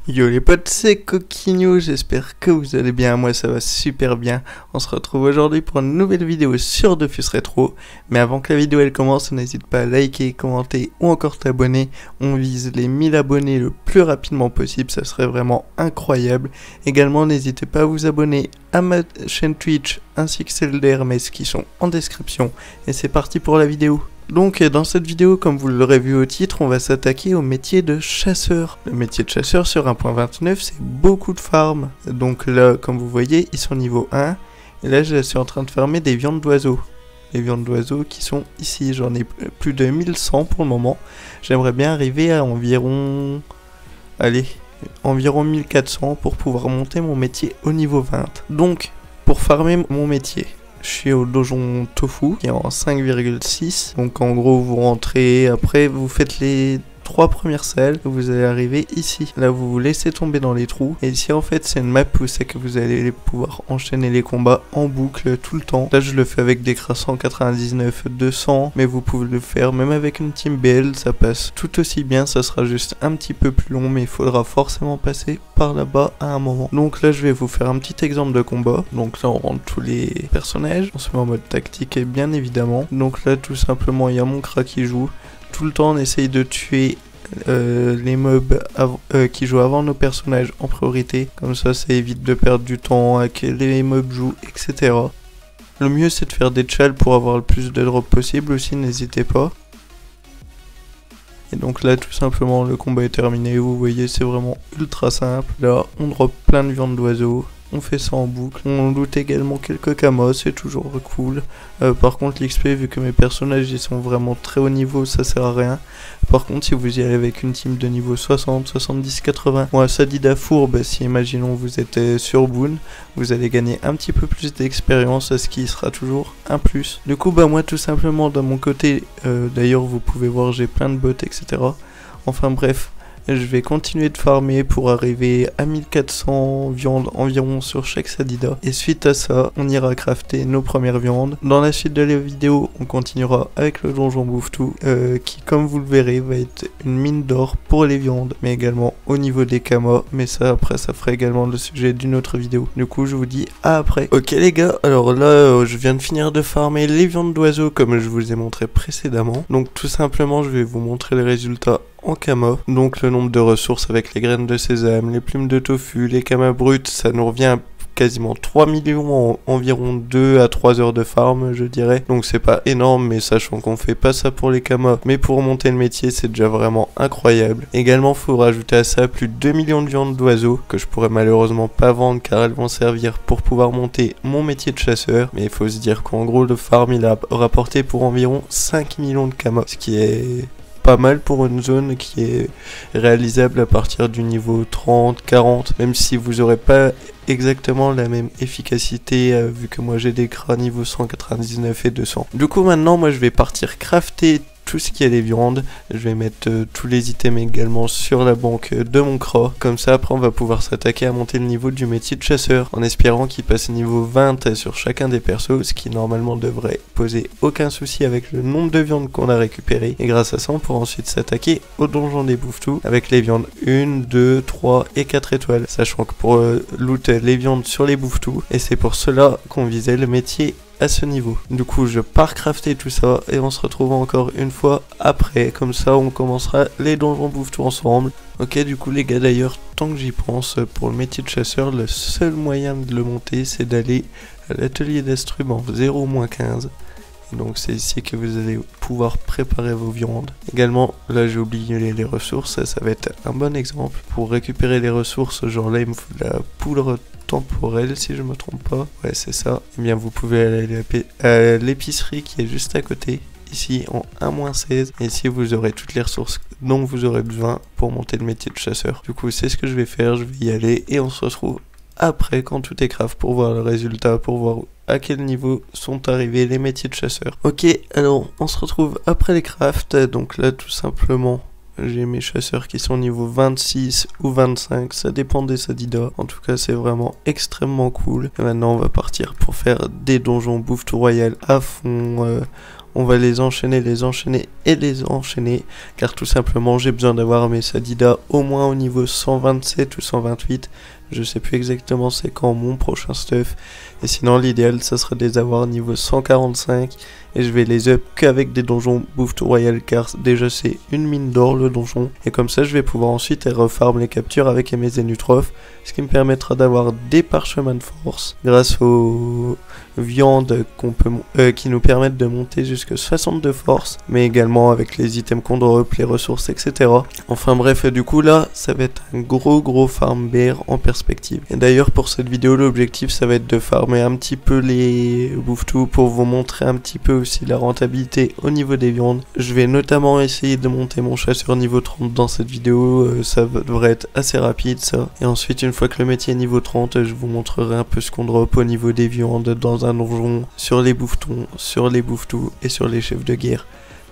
Yo les potes, c'est Coquinho, j'espère que vous allez bien, moi ça va super bien. On se retrouve aujourd'hui pour une nouvelle vidéo sur Dofus Rétro. Mais avant que la vidéo elle commence, n'hésite pas à liker, commenter ou encore t'abonner. On vise les 1000 abonnés le plus rapidement possible, ça serait vraiment incroyable. Également n'hésitez pas à vous abonner à ma chaîne Twitch ainsi que celle d'Hermès qui sont en description. Et c'est parti pour la vidéo. Donc dans cette vidéo, comme vous l'aurez vu au titre, on va s'attaquer au métier de chasseur. Le métier de chasseur sur 1.29, c'est beaucoup de farm. Donc là, comme vous voyez, ils sont niveau 1. Et là, je suis en train de farmer des viandes d'oiseaux. Les viandes d'oiseaux qui sont ici, j'en ai plus de 1100 pour le moment. J'aimerais bien arriver à environ... Allez, environ 1400 pour pouvoir monter mon métier au niveau 20. Donc, pour farmer mon métier... Je suis au donjon Tofu qui est en 5,6. Donc en gros vous rentrez, après vous faites les 3 premières salles, vous allez arriver ici. Là vous vous laissez tomber dans les trous. Et ici en fait c'est une map où c'est que vous allez pouvoir enchaîner les combats en boucle tout le temps. Là je le fais avec des cras 199, 200. Mais vous pouvez le faire même avec une team BL, ça passe tout aussi bien. Ça sera juste un petit peu plus long mais il faudra forcément passer par là-bas à un moment. Donc là je vais vous faire un petit exemple de combat. Donc là on rentre tous les personnages. On se met en mode tactique et bien évidemment. Donc là tout simplement il y a mon cras qui joue. Tout le temps on essaye de tuer les mobs qui jouent avant nos personnages en priorité. Comme ça évite de perdre du temps à que les mobs jouent, etc. Le mieux c'est de faire des chals pour avoir le plus de drops possible aussi, n'hésitez pas. Et donc là tout simplement le combat est terminé, vous voyez c'est vraiment ultra simple. Là on drop plein de viande d'oiseaux. On fait ça en boucle, on loot également quelques camas, c'est toujours cool. Par contre l'XP, vu que mes personnages ils sont vraiment très haut niveau, ça sert à rien. Par contre si vous y allez avec une team de niveau 60, 70, 80, ou un Sadida fourbe, si imaginons vous êtes sur Boon, vous allez gagner un petit peu plus d'expérience, ce qui sera toujours un plus. Du coup bah moi tout simplement de mon côté, d'ailleurs vous pouvez voir j'ai plein de bots, etc. Enfin bref. Je vais continuer de farmer pour arriver à 1400 viandes environ sur chaque Sadida. Et suite à ça, on ira crafter nos premières viandes. Dans la suite de la vidéo, on continuera avec le donjon Bouffe-Tout, qui comme vous le verrez va être une mine d'or pour les viandes, mais également au niveau des kamas. Mais ça après ça fera également le sujet d'une autre vidéo. Du coup je vous dis à après. Ok les gars, alors là je viens de finir de farmer les viandes d'oiseaux comme je vous ai montré précédemment. Donc tout simplement je vais vous montrer les résultats en kama, donc le nombre de ressources avec les graines de sésame, les plumes de tofu, les kamas bruts, ça nous revient à quasiment 3 millions en environ 2 à 3 heures de farm je dirais, donc c'est pas énorme mais sachant qu'on fait pas ça pour les kamas mais pour monter le métier c'est déjà vraiment incroyable. Également faut rajouter à ça plus de 2 millions de viandes d'oiseaux que je pourrais malheureusement pas vendre car elles vont servir pour pouvoir monter mon métier de chasseur, mais il faut se dire qu'en gros le farm il a rapporté pour environ 5 millions de kamas, ce qui est pas mal pour une zone qui est réalisable à partir du niveau 30, 40, même si vous aurez pas exactement la même efficacité vu que moi j'ai des cras niveau 199 et 200. Du coup maintenant moi je vais partir crafter tout ce qui est les viandes, je vais mettre tous les items également sur la banque de mon cras, comme ça après on va pouvoir s'attaquer à monter le niveau du métier de chasseur, en espérant qu'il passe niveau 20 sur chacun des persos, ce qui normalement devrait poser aucun souci avec le nombre de viandes qu'on a récupéré, et grâce à ça on pourra ensuite s'attaquer au donjon des Bouffe-Tout avec les viandes 1, 2, 3 et 4 étoiles, sachant que pour loot les viandes sur les Bouffe-Tout, et c'est pour cela qu'on visait le métier à ce niveau. Du coup je pars crafter tout ça et on se retrouve encore une fois après, comme ça on commencera les donjons Bouffe-Tout ensemble. Ok du coup les gars, d'ailleurs tant que j'y pense, pour le métier de chasseur le seul moyen de le monter c'est d'aller à l'atelier d'Astrub en 0-15. Donc c'est ici que vous allez pouvoir préparer vos viandes. Également, là j'ai oublié les ressources, ça va être un bon exemple. Pour récupérer les ressources, genre là il me faut de la poudre temporelle si je me trompe pas. Ouais c'est ça. Et bien vous pouvez aller à l'épicerie qui est juste à côté. Ici en 1-16. Et ici vous aurez toutes les ressources dont vous aurez besoin pour monter le métier de chasseur. Du coup c'est ce que je vais faire, je vais y aller et on se retrouve après quand tout est craft pour voir le résultat, pour voir à quel niveau sont arrivés les métiers de chasseur. Ok, alors on se retrouve après les crafts, donc là tout simplement j'ai mes chasseurs qui sont niveau 26 ou 25, ça dépend des Sadida. En tout cas c'est vraiment extrêmement cool. Et maintenant on va partir pour faire des donjons Bouffe-Tout Royal à fond. On va les enchaîner et les enchaîner, car tout simplement j'ai besoin d'avoir mes Sadida au moins au niveau 127 ou 128. Je sais plus exactement c'est quand mon prochain stuff. Et sinon l'idéal ça serait de les avoir niveau 145. Et je vais les up qu'avec des donjons Bouffe tout Royal, car déjà c'est une mine d'or le donjon. Et comme ça je vais pouvoir ensuite refarm les captures avec mes Zenutrophes. Ce qui me permettra d'avoir des parchemins de force grâce aux viandes qui nous permettent de monter jusqu'à 62 force. Mais également avec les items qu'on drop, les ressources, etc. Enfin bref, du coup là ça va être un gros farm bear en perspective. Et d'ailleurs pour cette vidéo l'objectif ça va être de farmer un petit peu les Bouffe tout pour vous montrer un petit peu aussi la rentabilité au niveau des viandes. Je vais notamment essayer de monter mon chasseur niveau 30 dans cette vidéo, ça devrait être assez rapide ça. Et ensuite une fois que le métier est niveau 30, je vous montrerai un peu ce qu'on drop au niveau des viandes dans un donjon, sur les bouffetons, sur les Bouffe tout et sur les chefs de guerre.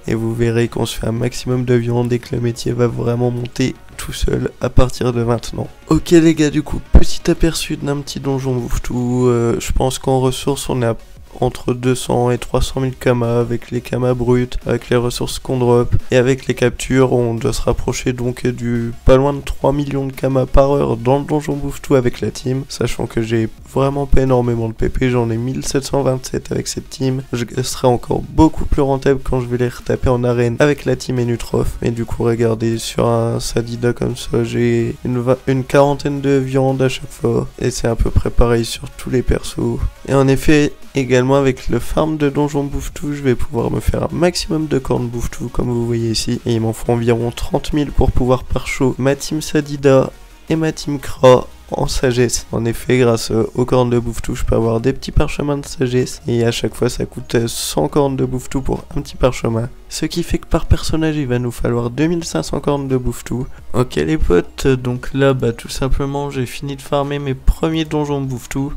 Et vous verrez qu'on se fait un maximum de viande et que le métier va vraiment monter tout seul à partir de maintenant. Ok les gars, du coup, petit aperçu d'un petit donjon Bouffe tout. Je pense qu'en ressources on est à entre 200 et 300 000 kamas avec les kamas bruts, avec les ressources qu'on drop et avec les captures. On doit se rapprocher donc du pas loin de 3 millions de kamas par heure dans le donjon Bouffe tout avec la team, sachant que j'ai vraiment pas énormément de PP, j'en ai 1727 avec cette team. Je serai encore beaucoup plus rentable quand je vais les retaper en arène avec la team Zenutrophes. Et du coup regardez, sur un Sadida comme ça j'ai une quarantaine de viandes à chaque fois et c'est à peu près pareil sur tous les persos. Et en effet également avec le farm de donjon Bouffe tout, je vais pouvoir me faire un maximum de cornes Bouffe tout comme vous voyez ici. Et il m'en faut environ 30 000 pour pouvoir par-show ma team Sadida et ma team Kra en sagesse. En effet, grâce aux cornes de Bouffe tout, je peux avoir des petits parchemins de sagesse. Et à chaque fois, ça coûte 100 cornes de Bouffe tout pour un petit parchemin. Ce qui fait que par personnage, il va nous falloir 2500 cornes de Bouffe tout. Ok les potes, donc là, tout simplement, j'ai fini de farmer mes premiers donjons Bouffe tout.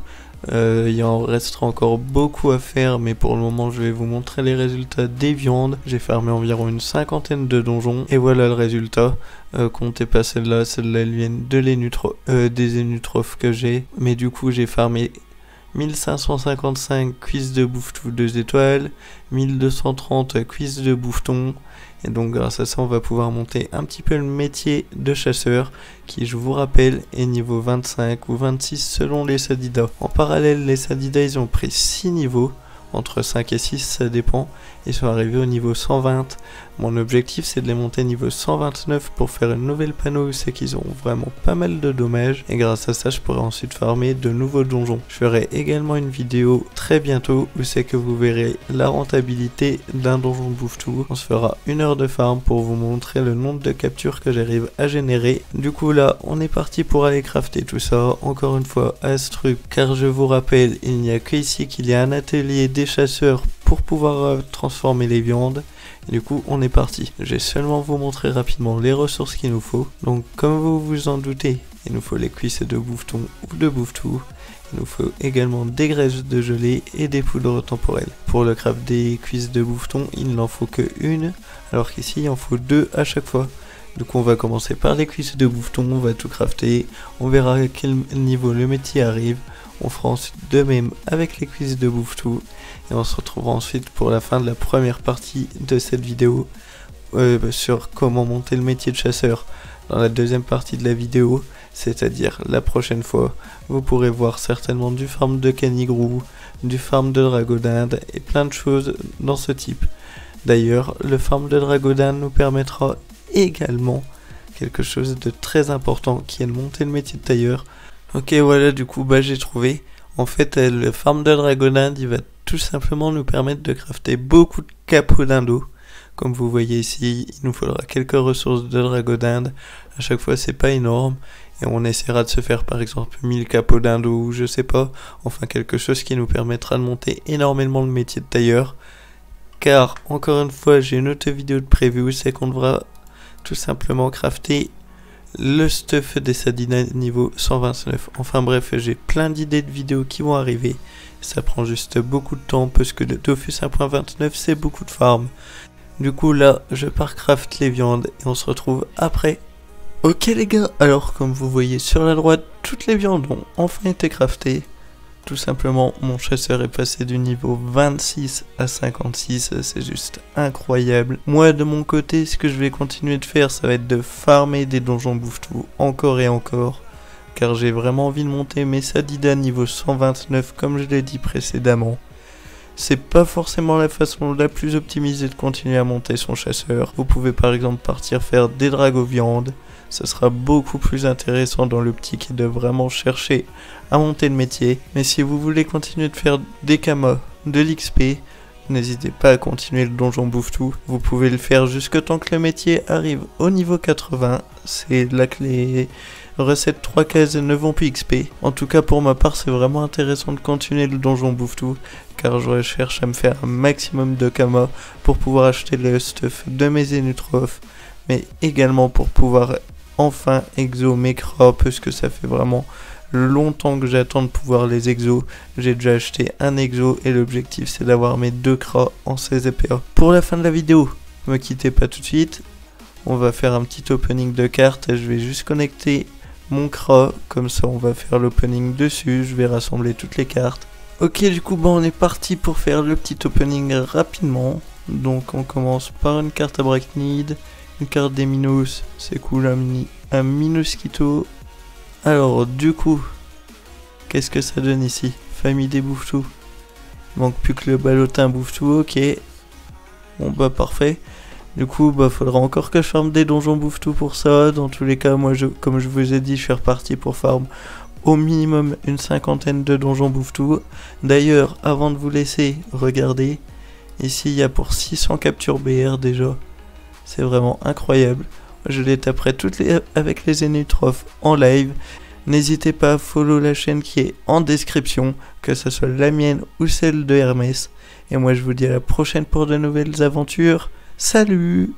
Il en restera encore beaucoup à faire, mais pour le moment je vais vous montrer les résultats des viandes. J'ai farmé environ une cinquantaine de donjons et voilà le résultat. Comptez pas celle-là elles viennent de des Zenutrophes que j'ai, mais du coup j'ai farmé 1555 cuisses de Bouffe tout 2 étoiles, 1230 cuisses de bouffeton. Et donc grâce à ça on va pouvoir monter un petit peu le métier de chasseur qui, je vous rappelle, est niveau 25 ou 26 selon les Sadida. En parallèle les Sadida ils ont pris 6 niveaux, entre 5 et 6 ça dépend, ils sont arrivés au niveau 120. Mon objectif c'est de les monter niveau 129 pour faire une nouvelle panneau où c'est qu'ils auront vraiment pas mal de dommages, et grâce à ça je pourrai ensuite farmer de nouveaux donjons. Je ferai également une vidéo très bientôt où c'est que vous verrez la rentabilité d'un donjon Bouffe tout. On se fera 1 heure de farm pour vous montrer le nombre de captures que j'arrive à générer. Du coup là on est parti pour aller crafter tout ça, encore une fois à ce truc, car je vous rappelle il n'y a que ici qu'il y a un atelier des chasseurs pour pouvoir transformer les viandes. Et du coup on est parti. Je vais seulement vous montrer rapidement les ressources qu'il nous faut. Donc comme vous vous en doutez, il nous faut les cuisses de bouffeton ou de Bouffe tout. Il nous faut également des graisses de gelée et des poudres temporelles. Pour le craft des cuisses de bouffeton, il n'en faut que une, alors qu'ici il en faut 2 à chaque fois. Donc on va commencer par les cuisses de bouffeton, on va tout crafter, on verra à quel niveau le métier arrive. On fera ensuite de même avec les cuisses de Bouffe tout. Et on se retrouvera ensuite pour la fin de la première partie de cette vidéo sur comment monter le métier de chasseur. Dans la deuxième partie de la vidéo, c'est-à-dire la prochaine fois, vous pourrez voir certainement du farm de canigrou, du farm de dragodinde et plein de choses dans ce type. D'ailleurs, le farm de dragodinde nous permettra également quelque chose de très important qui est de monter le métier de tailleur. Ok, voilà, du coup j'ai trouvé. En fait le farm de dragodinde il va tout simplement nous permettre de crafter beaucoup de capots d'indo. Comme vous voyez ici, il nous faudra quelques ressources de dragodinde. À chaque fois c'est pas énorme, et on essaiera de se faire par exemple 1000 capots d'indo ou je sais pas, enfin quelque chose qui nous permettra de monter énormément le métier de tailleur. Car encore une fois j'ai une autre vidéo de preview, c'est qu'on devra tout simplement crafter le stuff des Sadida niveau 129. Enfin bref, j'ai plein d'idées de vidéos qui vont arriver. Ça prend juste beaucoup de temps parce que le Dofus 1.29 c'est beaucoup de farm. Du coup là, je pars craft les viandes et on se retrouve après. Ok les gars, alors comme vous voyez sur la droite, toutes les viandes ont enfin été craftées. Tout simplement, mon chasseur est passé du niveau 26 à 56, c'est juste incroyable. Moi, de mon côté, ce que je vais continuer de faire, ça va être de farmer des donjons bouffe-tout encore et encore. Car j'ai vraiment envie de monter mes Sadida niveau 129, comme je l'ai dit précédemment. C'est pas forcément la façon la plus optimisée de continuer à monter son chasseur. Vous pouvez par exemple partir faire des drago-viandes. Ce sera beaucoup plus intéressant dans l'optique de vraiment chercher à monter le métier. Mais si vous voulez continuer de faire des kamas, de l'XP, n'hésitez pas à continuer le donjon bouffe-tout. Vous pouvez le faire jusque tant que le métier arrive au niveau 80. C'est là que les recettes 3 cases ne vont plus XP. En tout cas pour ma part, c'est vraiment intéressant de continuer le donjon bouffe-tout, car je recherche à me faire un maximum de kamas pour pouvoir acheter le stuff de mes Zenutroph, mais également pour pouvoir enfin exo mes cras, parce que ça fait vraiment longtemps que j'attends de pouvoir les exo. J'ai déjà acheté un exo et l'objectif c'est d'avoir mes 2 cras en 16 EPA. Pour la fin de la vidéo, ne me quittez pas tout de suite, on va faire un petit opening de cartes. Je vais juste connecter mon cra, comme ça on va faire l'opening dessus, je vais rassembler toutes les cartes. Ok, du coup bon, on est parti pour faire le petit opening rapidement. Donc on commence par une carte Arachnide, une carte des Minos, c'est cool, un Minosquito. Alors du coup, qu'est-ce que ça donne ici? Famille des bouffe-tout. Il manque plus que le ballotin bouffe-tout, ok. Bon bah parfait. Du coup bah faudra encore que je farme des donjons bouffe-tout pour ça. Dans tous les cas, moi comme je vous ai dit, je suis reparti pour farm au minimum une 50aine de donjons bouffe-tout. D'ailleurs, avant de vous laisser, regardez. Ici il y a pour 600 captures BR déjà. C'est vraiment incroyable. Je les taperai toutes avec les Zenutroph en live. N'hésitez pas à follow la chaîne qui est en description, que ce soit la mienne ou celle de Hermès. Et moi je vous dis à la prochaine pour de nouvelles aventures. Salut!